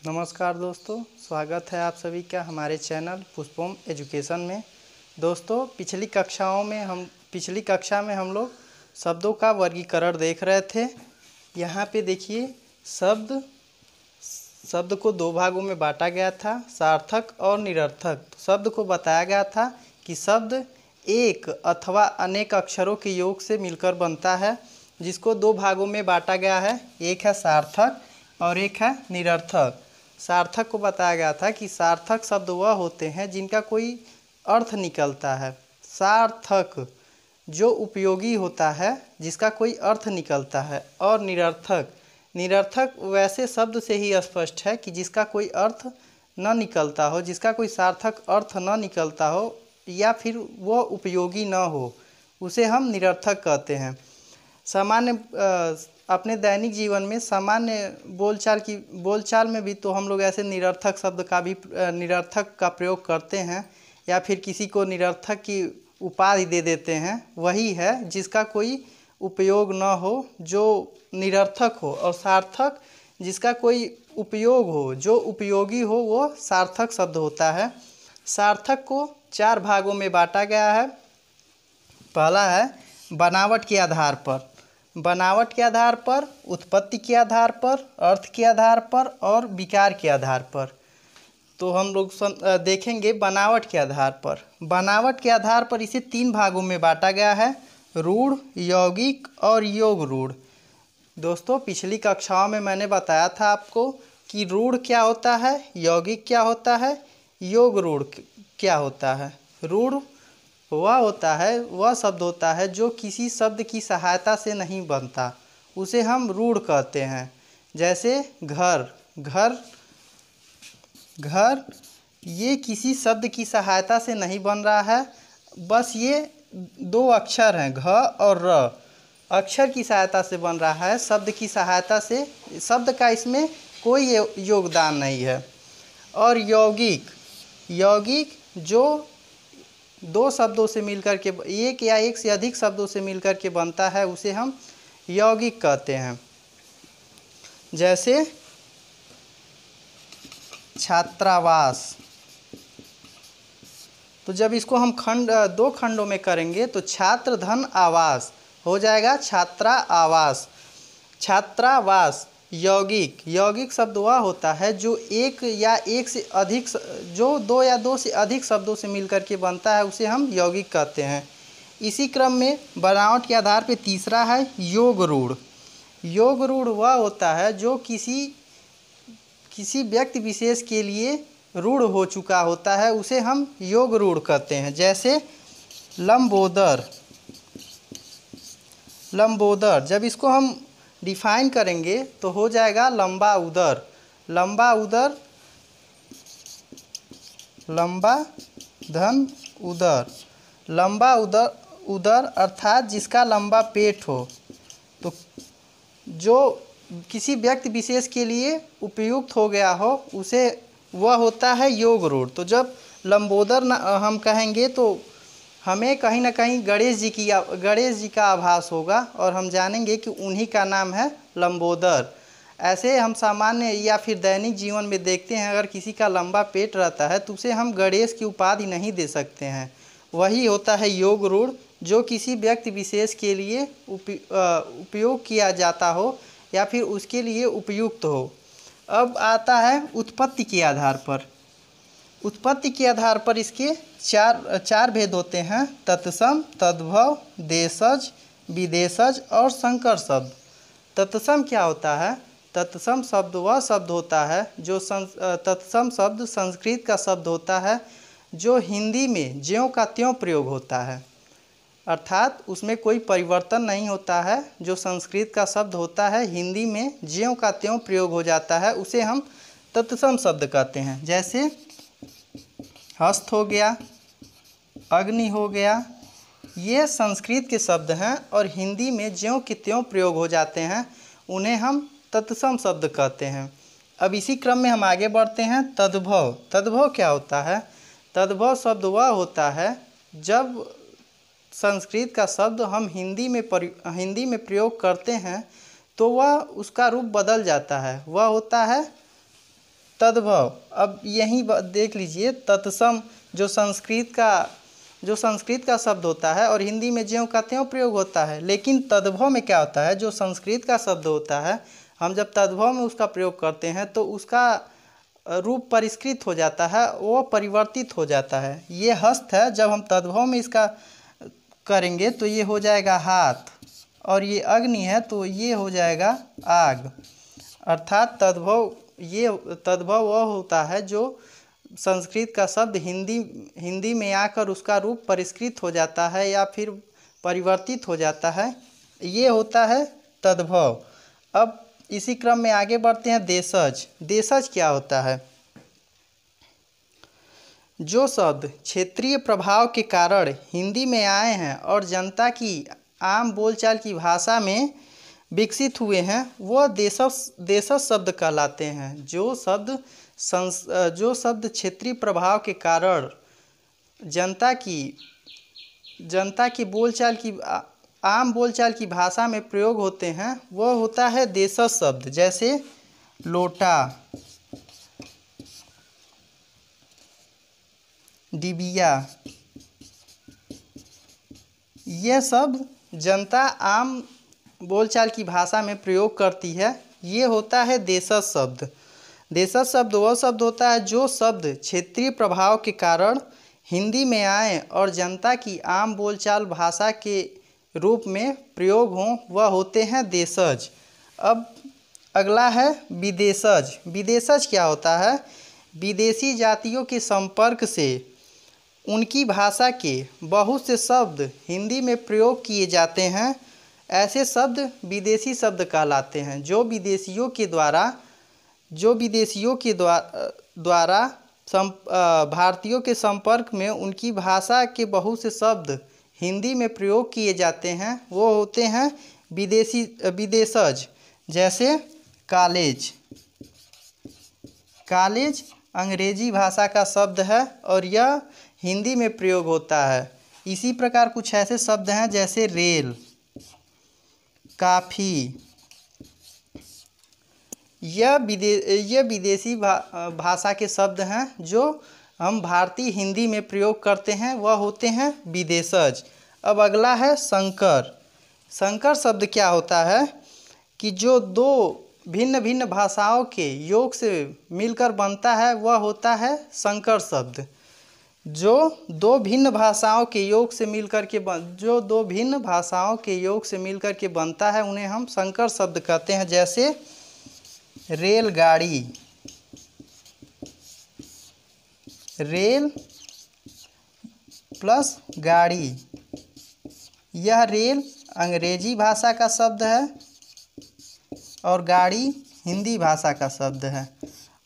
नमस्कार दोस्तों, स्वागत है आप सभी का हमारे चैनल पुष्पोम एजुकेशन में। दोस्तों पिछली कक्षा में हम लोग शब्दों का वर्गीकरण देख रहे थे। यहाँ पे देखिए शब्द को दो भागों में बांटा गया था, सार्थक और निरर्थक। शब्द को बताया गया था कि शब्द एक अथवा अनेक अक्षरों के योग से मिलकर बनता है, जिसको दो भागों में बांटा गया है। एक है सार्थक और एक है निरर्थक। सार्थक को बताया गया था कि सार्थक शब्द वह होते हैं जिनका कोई अर्थ निकलता है। सार्थक जो उपयोगी होता है, जिसका कोई अर्थ निकलता है। और निरर्थक वैसे शब्द से ही स्पष्ट है कि जिसका कोई अर्थ न निकलता हो, जिसका कोई सार्थक अर्थ न निकलता हो या फिर वह उपयोगी न हो, उसे हम निरर्थक कहते हैं। अपने दैनिक जीवन में सामान्य बोलचाल में भी तो हम लोग ऐसे निरर्थक का प्रयोग करते हैं, या फिर किसी को निरर्थक की उपाधि दे देते हैं। वही है जिसका कोई उपयोग न हो, जो निरर्थक हो, और सार्थक जिसका कोई उपयोग हो, जो उपयोगी हो, वो सार्थक शब्द होता है। सार्थक को चार भागों में बांटा गया है। पहला है बनावट के आधार पर, उत्पत्ति के आधार पर, अर्थ के आधार पर और विकार के आधार पर। तो हम लोग देखेंगे बनावट के आधार पर। बनावट के आधार पर इसे तीन भागों में बांटा गया है, रूढ़, यौगिक और योग रूढ़। दोस्तों पिछली कक्षाओं में मैंने बताया था आपको कि रूढ़ क्या होता है, यौगिक क्या होता है, योग रूढ़ क्या होता है। रूढ़ वह शब्द होता है जो किसी शब्द की सहायता से नहीं बनता, उसे हम रूढ़ कहते हैं। जैसे घर ये किसी शब्द की सहायता से नहीं बन रहा है, बस ये दो अक्षर हैं, घ और र, अक्षर की सहायता से बन रहा है, शब्द की सहायता से, शब्द का इसमें कोई योगदान नहीं है। और यौगिक जो दो शब्दों से मिलकर के, एक या एक से अधिक शब्दों से मिलकर के बनता है, उसे हम यौगिक कहते हैं। जैसे छात्रावास। तो जब इसको हम दो खंडों में करेंगे तो छात्र धन आवास हो जाएगा छात्रा आवास। छात्रावास। यौगिक शब्द वह होता है जो दो या दो से अधिक शब्दों से मिलकर के बनता है, उसे हम यौगिक कहते हैं। इसी क्रम में बनावट के आधार पर तीसरा है योग रूढ़। वह होता है जो किसी व्यक्ति विशेष के लिए रूढ़ हो चुका होता है, उसे हम योग रूढ़ कहते हैं। जैसे लंबोदर, जब इसको हम डिफाइन करेंगे तो हो जाएगा लंबा उदर। लंबा धन उदर। लंबा उदर अर्थात जिसका लंबा पेट हो, तो जो किसी व्यक्ति विशेष के लिए उपयुक्त हो गया हो, उसे वह होता है योग रूढ़। तो जब लंबोदर हम कहेंगे तो हमें कहीं ना कहीं गणेश जी का आभास होगा, और हम जानेंगे कि उन्हीं का नाम है लंबोदर। ऐसे हम सामान्य या फिर दैनिक जीवन में देखते हैं, अगर किसी का लंबा पेट रहता है तो उसे हम गणेश की उपाधि नहीं दे सकते हैं। वही होता है योग रूढ़, जो किसी व्यक्ति विशेष के लिए उपयोग किया जाता हो या फिर उसके लिए उपयुक्त हो। अब आता है उत्पत्ति के आधार पर। उत्पत्ति के आधार पर इसके चार भेद होते हैं, तत्सम, तद्भव, देशज, विदेशज और संकर शब्द। तत्सम क्या होता है? तत्सम शब्द वह शब्द होता है जो तत्सम शब्द संस्कृत का शब्द होता है, जो हिंदी में ज्यों का त्यों प्रयोग होता है, अर्थात उसमें कोई परिवर्तन नहीं होता है। जो संस्कृत का शब्द होता है, हिंदी में ज्यों का त्यों प्रयोग हो जाता है, उसे हम तत्सम शब्द कहते हैं। जैसे हस्त हो गया, अग्नि हो गया, ये संस्कृत के शब्द हैं और हिंदी में ज्यों के त्यों प्रयोग हो जाते हैं, उन्हें हम तत्सम शब्द कहते हैं। अब इसी क्रम में हम आगे बढ़ते हैं। तद्भव क्या होता है? तद्भव शब्द वह होता है जब संस्कृत का शब्द हम हिंदी में प्रयोग करते हैं तो वह उसका रूप बदल जाता है। वह होता है तद्भव, अब यहीं देख लीजिए, तत्सम जो संस्कृत का शब्द होता है और हिंदी में ज्यों का त्यों प्रयोग होता है, लेकिन तद्भव में क्या होता है, जो संस्कृत का शब्द होता है हम जब तद्भव में उसका प्रयोग करते हैं तो उसका रूप परिष्कृत हो जाता है, वो परिवर्तित हो जाता है। ये हस्त है, जब हम तद्भव में इसका करेंगे तो ये हो जाएगा हाथ, और ये अग्नि है तो ये हो जाएगा आग। अर्थात तद्भव वह होता है जो संस्कृत का शब्द हिंदी में आकर उसका रूप परिष्कृत हो जाता है या फिर परिवर्तित हो जाता है, ये होता है तद्भव। अब इसी क्रम में आगे बढ़ते हैं। देशज, देशज क्या होता है? जो शब्द क्षेत्रीय प्रभाव के कारण हिंदी में आए हैं और जनता की आम बोलचाल की भाषा में विकसित हुए हैं वह देशज शब्द कहलाते हैं। जो शब्द क्षेत्रीय प्रभाव के कारण जनता की बोलचाल की आम बोलचाल की भाषा में प्रयोग होते हैं वह होता है देशज शब्द। जैसे लोटा, डिबिया, यह शब्द जनता आम बोलचाल की भाषा में प्रयोग करती है, ये होता है देशज शब्द। देशज शब्द वह शब्द होता है जो शब्द क्षेत्रीय प्रभाव के कारण हिंदी में आए और जनता की आम बोलचाल भाषा के रूप में प्रयोग हों, वह होते हैं देशज। अब अगला है विदेशज। विदेशज क्या होता है? विदेशी जातियों के संपर्क से उनकी भाषा के बहुत से शब्द हिंदी में प्रयोग किए जाते हैं, ऐसे शब्द विदेशी शब्द कहलाते हैं। जो विदेशियों के द्वारा भारतीयों के संपर्क में उनकी भाषा के बहुत से शब्द हिंदी में प्रयोग किए जाते हैं वो होते हैं विदेशज। जैसे कॉलेज, कॉलेज अंग्रेजी भाषा का शब्द है और यह हिंदी में प्रयोग होता है। इसी प्रकार कुछ ऐसे शब्द हैं जैसे रेल, काफ़ी, यह विदेशी भाषा के शब्द हैं जो हम भारतीय हिंदी में प्रयोग करते हैं, वह होते हैं विदेशज। अब अगला है संकर। संकर शब्द क्या होता है कि जो दो भिन्न भिन्न भाषाओं के योग से मिलकर बनता है वह होता है संकर शब्द। जो दो भिन्न भाषाओं के योग से मिलकर के बनता है उन्हें हम संकर शब्द कहते हैं। जैसे रेलगाड़ी, रेल प्लस गाड़ी, यह रेल अंग्रेजी भाषा का शब्द है और गाड़ी हिंदी भाषा का शब्द है,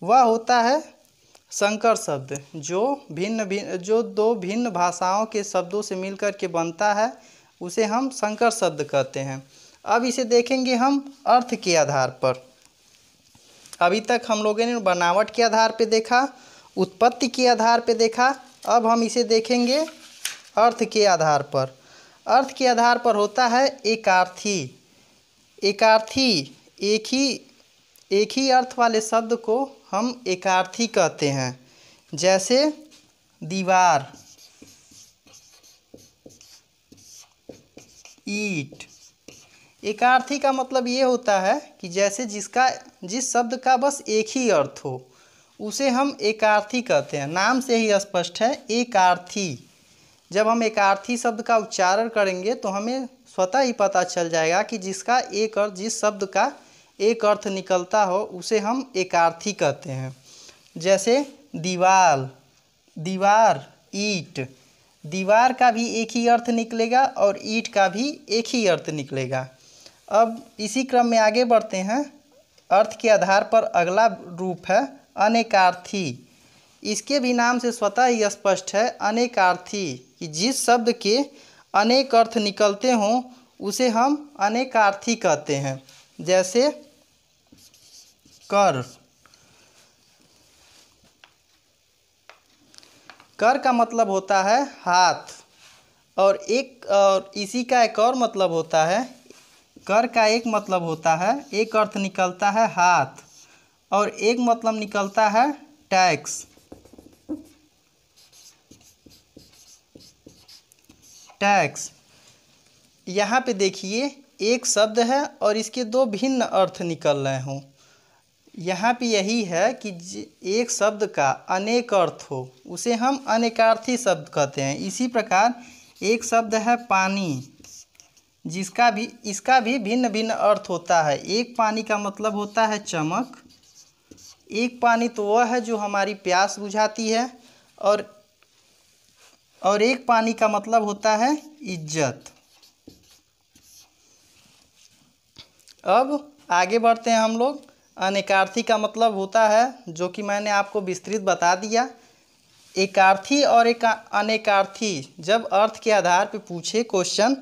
वह होता है संकर शब्द। जो दो भिन्न भाषाओं के शब्दों से मिलकर के बनता है उसे हम संकर शब्द कहते हैं। अब इसे देखेंगे हम अर्थ के आधार पर। अभी तक हम लोगों ने बनावट के आधार पे देखा, उत्पत्ति के आधार पे देखा, अब हम इसे देखेंगे अर्थ के आधार पर। अर्थ के आधार पर होता है एकार्थी। एकार्थी एक ही अर्थ वाले शब्द को हम एकार्थी कहते हैं। जैसे दीवार, ईंट। एकार्थी का मतलब ये होता है कि जैसे जिस शब्द का बस एक ही अर्थ हो उसे हम एकार्थी कहते हैं। नाम से ही स्पष्ट है एकार्थी। जब हम एकार्थी शब्द का उच्चारण करेंगे तो हमें स्वतः ही पता चल जाएगा कि जिस शब्द का एक अर्थ निकलता हो उसे हम एकार्थी कहते हैं। जैसे दीवार, ईंट। दीवार का भी एक ही अर्थ निकलेगा और ईंट का भी एक ही अर्थ निकलेगा। अब इसी क्रम में आगे बढ़ते हैं। अर्थ के आधार पर अगला रूप है अनेकार्थी। इसके भी नाम से स्वतः ही स्पष्ट है अनेकार्थी कि जिस शब्द के अनेक अर्थ निकलते हों उसे हम अनेकार्थी कहते हैं। जैसे कर। कर का मतलब होता है हाथ और इसी का एक और मतलब होता है, कर का एक मतलब होता है, एक अर्थ निकलता है हाथ और एक मतलब निकलता है टैक्स। टैक्स, यहाँ पे देखिए एक शब्द है और इसके दो भिन्न अर्थ निकल रहे हों। यहाँ पे यही है कि एक शब्द का अनेक अर्थ हो उसे हम अनेकार्थी शब्द कहते हैं। इसी प्रकार एक शब्द है पानी, इसका भी भिन्न भिन्न अर्थ होता है। एक पानी का मतलब होता है चमक, एक पानी तो वह है जो हमारी प्यास बुझाती है, और एक पानी का मतलब होता है इज्जत। अब आगे बढ़ते हैं हम लोग। अनेकार्थी का मतलब होता है जो कि मैंने आपको विस्तृत बता दिया। एकार्थी और अनेकार्थी जब अर्थ के आधार पर पूछे क्वेश्चन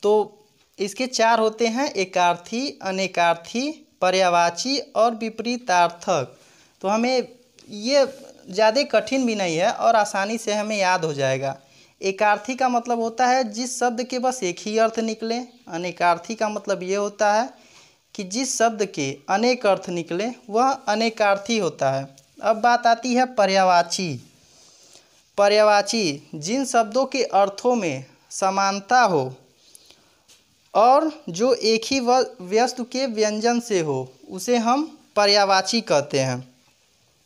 तो इसके चार होते हैं: एकार्थी, अनेकार्थी, पर्यायवाची और विपरीतार्थक। तो हमें ये ज़्यादा कठिन भी नहीं है और आसानी से हमें याद हो जाएगा। एकार्थी का मतलब होता है जिस शब्द के बस एक ही अर्थ निकले। अनेकार्थी का मतलब ये होता है कि जिस शब्द के अनेक अर्थ निकले वह अनेकार्थी होता है। अब बात आती है पर्यायवाची। पर्यायवाची जिन शब्दों के अर्थों में समानता हो और जो एक ही वस्तु के व्यंजन से हो उसे हम पर्यायवाची कहते हैं।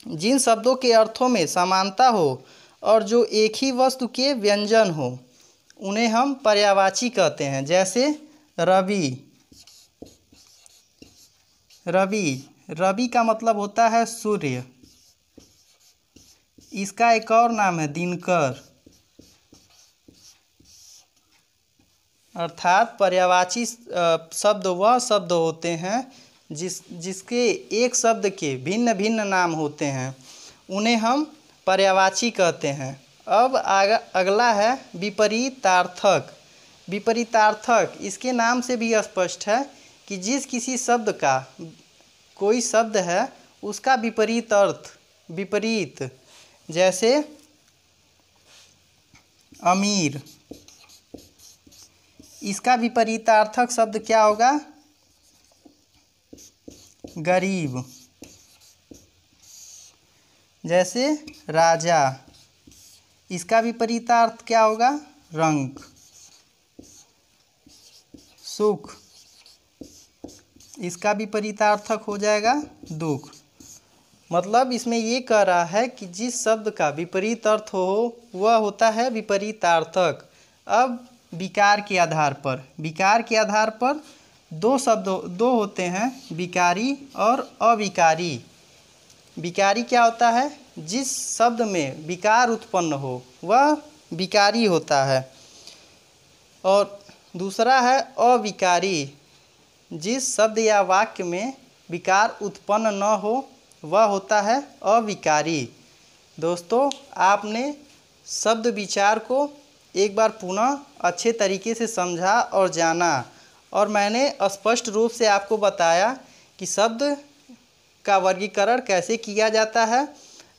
जिन शब्दों के अर्थों में समानता हो और जो एक ही वस्तु के व्यंजन हो उन्हें हम पर्यायवाची कहते हैं। जैसे रवि। रवि का मतलब होता है सूर्य। इसका एक और नाम है दिनकर। अर्थात पर्यायवाची शब्द वह शब्द होते हैं जिसके एक शब्द के भिन्न भिन्न नाम होते हैं, उन्हें हम पर्यायवाची कहते हैं। अब अगला है विपरीतार्थक। विपरीतार्थक इसके नाम से भी स्पष्ट है कि जिस किसी शब्द का कोई शब्द है उसका विपरीत अर्थ, विपरीत। जैसे अमीर, इसका विपरीतार्थक शब्द क्या होगा? गरीब। जैसे राजा, इसका विपरीतार्थ क्या होगा? रंक। सुख, इसका विपरीतार्थक हो जाएगा दुख। मतलब इसमें ये कह रहा है कि जिस शब्द का विपरीत अर्थ हो वह होता है विपरीतार्थक। अब विकार के आधार पर दो होते हैं, विकारी और अविकारी। विकारी क्या होता है? जिस शब्द में विकार उत्पन्न हो वह विकारी होता है। और दूसरा है अविकारी, जिस शब्द या वाक्य में विकार उत्पन्न न हो वह होता है अविकारी। दोस्तों, आपने शब्द विचार को एक बार पुनः अच्छे तरीके से समझा और जाना, और मैंने स्पष्ट रूप से आपको बताया कि शब्द का वर्गीकरण कैसे किया जाता है।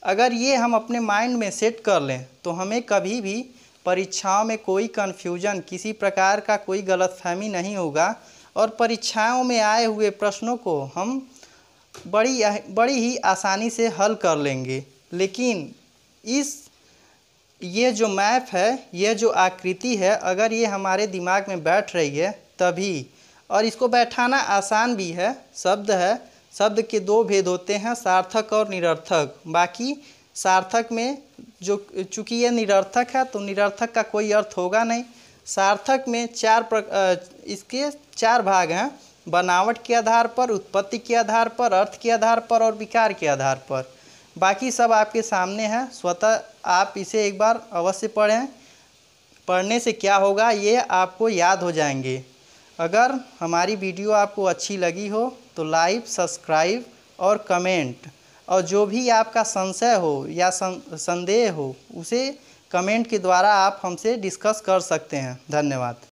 अगर ये हम अपने माइंड में सेट कर लें तो हमें कभी भी परीक्षाओं में कोई कन्फ्यूजन, किसी प्रकार का कोई गलतफहमी नहीं होगा, और परीक्षाओं में आए हुए प्रश्नों को हम बड़ी ही आसानी से हल कर लेंगे। लेकिन ये जो मैप है, ये जो आकृति है, अगर ये हमारे दिमाग में बैठ रही है तभी, और इसको बैठाना आसान भी है। शब्द है, शब्द के दो भेद होते हैं, सार्थक और निरर्थक। बाकी सार्थक में जो, चूँकि ये निरर्थक है तो निरर्थक का कोई अर्थ होगा नहीं। सार्थक में इसके चार भाग हैं: बनावट के आधार पर, उत्पत्ति के आधार पर, अर्थ के आधार पर और विकार के आधार पर। बाकी सब आपके सामने है, स्वतः आप इसे एक बार अवश्य पढ़ें। पढ़ने से क्या होगा, ये आपको याद हो जाएंगे। अगर हमारी वीडियो आपको अच्छी लगी हो तो लाइक, सब्सक्राइब और कमेंट, और जो भी आपका संशय हो या संदेह हो उसे कमेंट के द्वारा आप हमसे डिस्कस कर सकते हैं। धन्यवाद।